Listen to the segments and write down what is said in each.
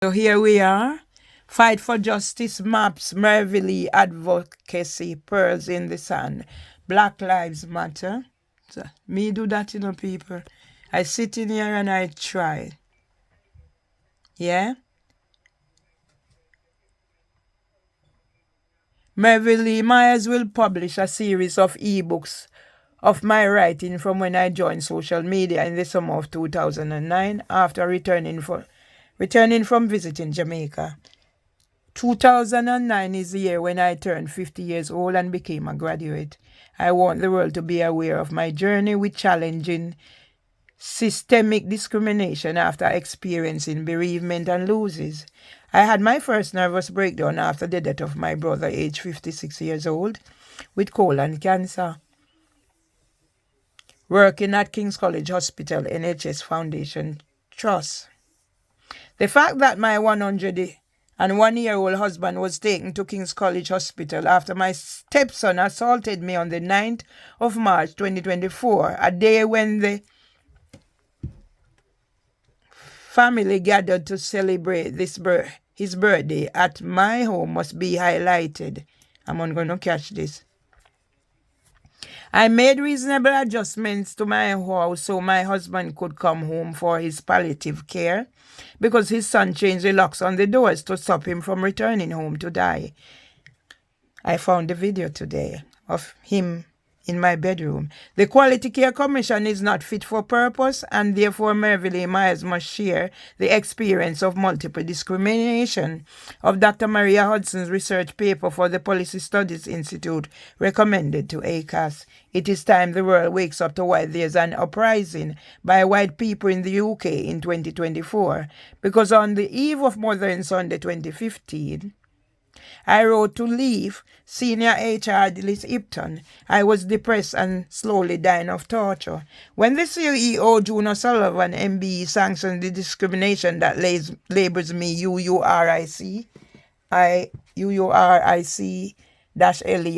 So here we are. Fight for justice maps merrily advocacy pearls in the sand. Black Lives Matter. So, me do that, people. I sit in here and I try. Yeah? Merrily Myers will publish a series of ebooks of my writing from when I joined social media in the summer of 2009 after returning from visiting Jamaica. 2009 is the year when I turned 50 years old and became a graduate. I want the world to be aware of my journey with challenging systemic discrimination after experiencing bereavement and losses. I had my first nervous breakdown after the death of my brother, aged 56 years old, with colon cancer. Working at King's College Hospital NHS Foundation Trust. The fact that my 101-year-old husband was taken to King's College Hospital after my stepson assaulted me on the 9th of March 2024, a day when the family gathered to celebrate his birthday at my home, must be highlighted. I'm not going to catch this. I made reasonable adjustments to my house so my husband could come home for his palliative care because his son changed the locks on the doors to stop him from returning home to die. I found the video today of him in my bedroom. The Quality Care Commission is not fit for purpose, and therefore Merrily Myers must share the experience of multiple discrimination of Dr. Maria Hudson's research paper for the Policy Studies Institute recommended to ACAS. It is time the world wakes up to why there's an uprising by white people in the UK in 2024, because on the eve of Mother's Sunday 2015, I wrote to leave senior HR Liz Ipton. I was depressed and slowly dying of torture. When the CEO, June O'Sullivan, MBE, sanctioned the discrimination that labels me UURIC-LE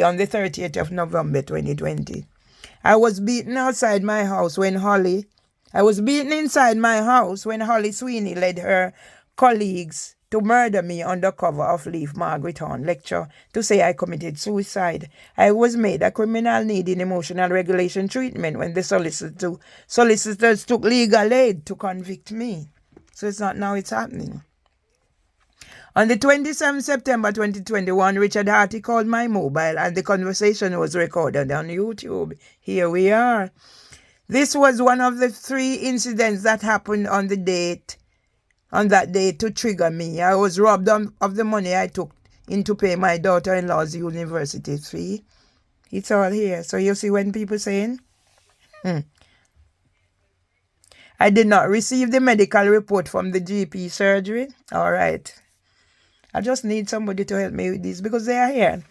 on the 30th of November 2020. I was beaten inside my house when Holly Sweeney led her colleagues to murder me under cover of Leave Margaret Horn lecture to say I committed suicide. I was made a criminal needing emotional regulation treatment when the solicitors took legal aid to convict me. So it's not now, it's happening. On the 27th September 2021, Richard Harty called my mobile and the conversation was recorded on YouTube. Here we are. This was one of the 3 incidents that happened on that day to trigger me. I was robbed of the money I took in to pay my daughter-in-law's university fee. It's all here. So you see when people saying, I did not receive the medical report from the GP surgery. All right. I just need somebody to help me with this because they are here.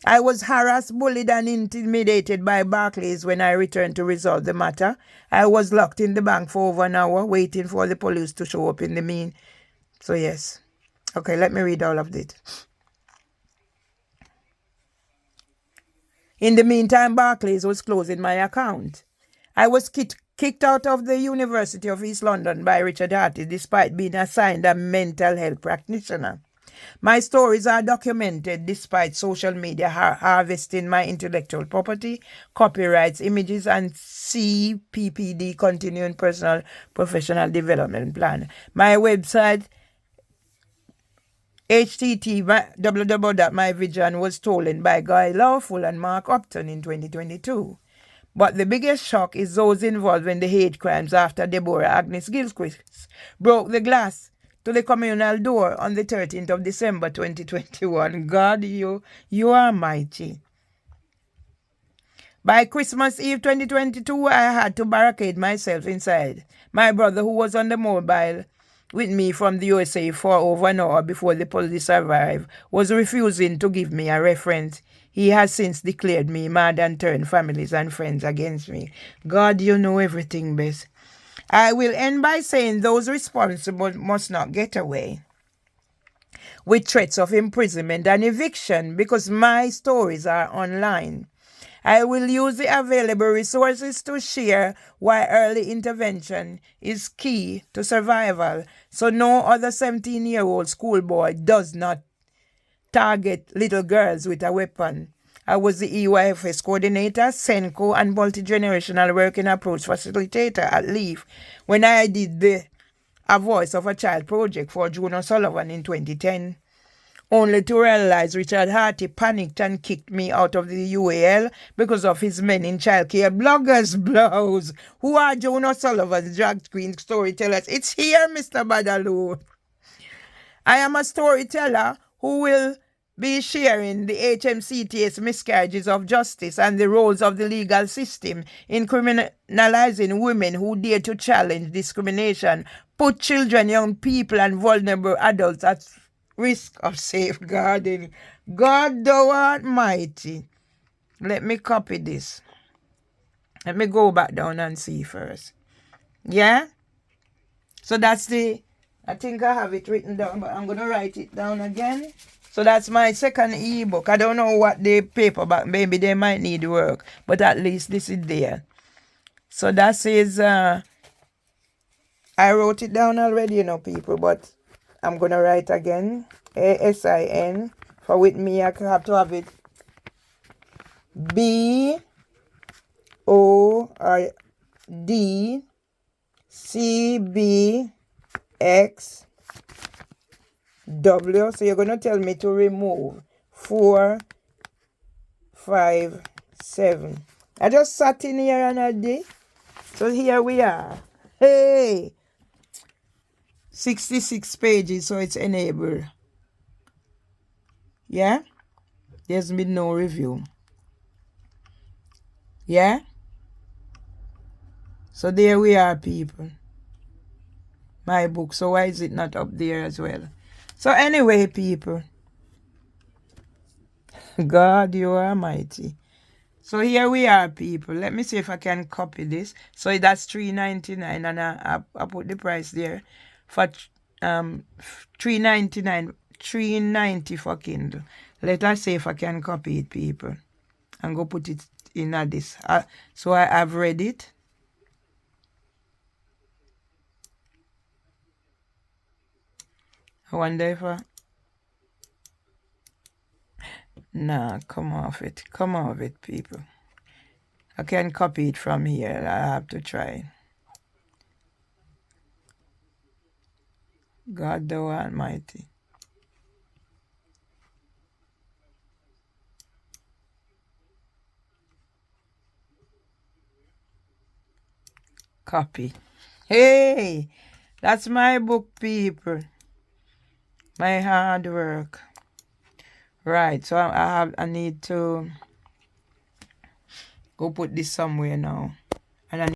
I was harassed, bullied, and intimidated by Barclays when I returned to resolve the matter. I was locked in the bank for over an hour, waiting for the police to show up in the mean. So, yes. Okay, let me read all of this. In the meantime, Barclays was closing my account. I was kicked out of the University of East London by Richard Harty despite being assigned a mental health practitioner. My stories are documented despite social media harvesting my intellectual property, copyrights, images, and CPPD continuing personal professional development plan. My website, http://www.myvision, was stolen by Guy Lawful and Mark Upton in 2022. But the biggest shock is those involved in the hate crimes after Deborah Agnes Gilchrist broke the glass to the communal door on the 13th of December 2021. God, you are mighty. By Christmas Eve 2022, I had to barricade myself inside. My brother, who was on the mobile with me from the USA for over an hour before the police arrived, was refusing to give me a reference. He has since declared me mad and turned families and friends against me. God, you know everything best. I will end by saying those responsible must not get away with threats of imprisonment and eviction because my stories are online. I will use the available resources to share why early intervention is key to survival, so no other 17-year-old schoolboy does not target little girls with a weapon. I was the EYFS coordinator, SENCO, and multi-generational working approach facilitator at LEAF when I did the A Voice of a Child project for June O'Sullivan in 2010. Only to realize Richard Harty panicked and kicked me out of the UAL because of his men in childcare. Bloggers blows. Who are Joan O'Sullivan's drag queen storytellers? It's here, Mr. Badaloo. I am a storyteller who will be sharing the HMCT's miscarriages of justice and the roles of the legal system in criminalizing women who dare to challenge discrimination, put children, young people, and vulnerable adults at risk of safeguarding. God thou art mighty. Let me copy this. Let me go back down and see first. Yeah? So that's I think I have it written down, but I'm going to write it down again. So that's my second ebook. I don't know what the paperback, maybe they might need work, but at least this is there. So that says, I wrote it down already, people, but I'm going to write again. ASIN. For with me, I have to have it. BORDCBXW. So you're going to tell me to remove 4, 5, 7. I just sat in here and I did. So here we are. Hey! 66 pages, so it's enabled. Yeah? There's been no review. Yeah? So there we are, people. My book. So why is it not up there as well? So anyway, people. God, you are mighty. So here we are, people. Let me see if I can copy this. So that's $3.99, and I put the price there for $3.99, $3.90 for Kindle. Let us see if I can copy it, people, and go put it in this. So I've read it. I wonder if Nah, come off it, people. I can copy it from here. I have to try. God the Almighty. Copy. Hey, that's my book, people. My hard work. Right, so I need to go put this somewhere now.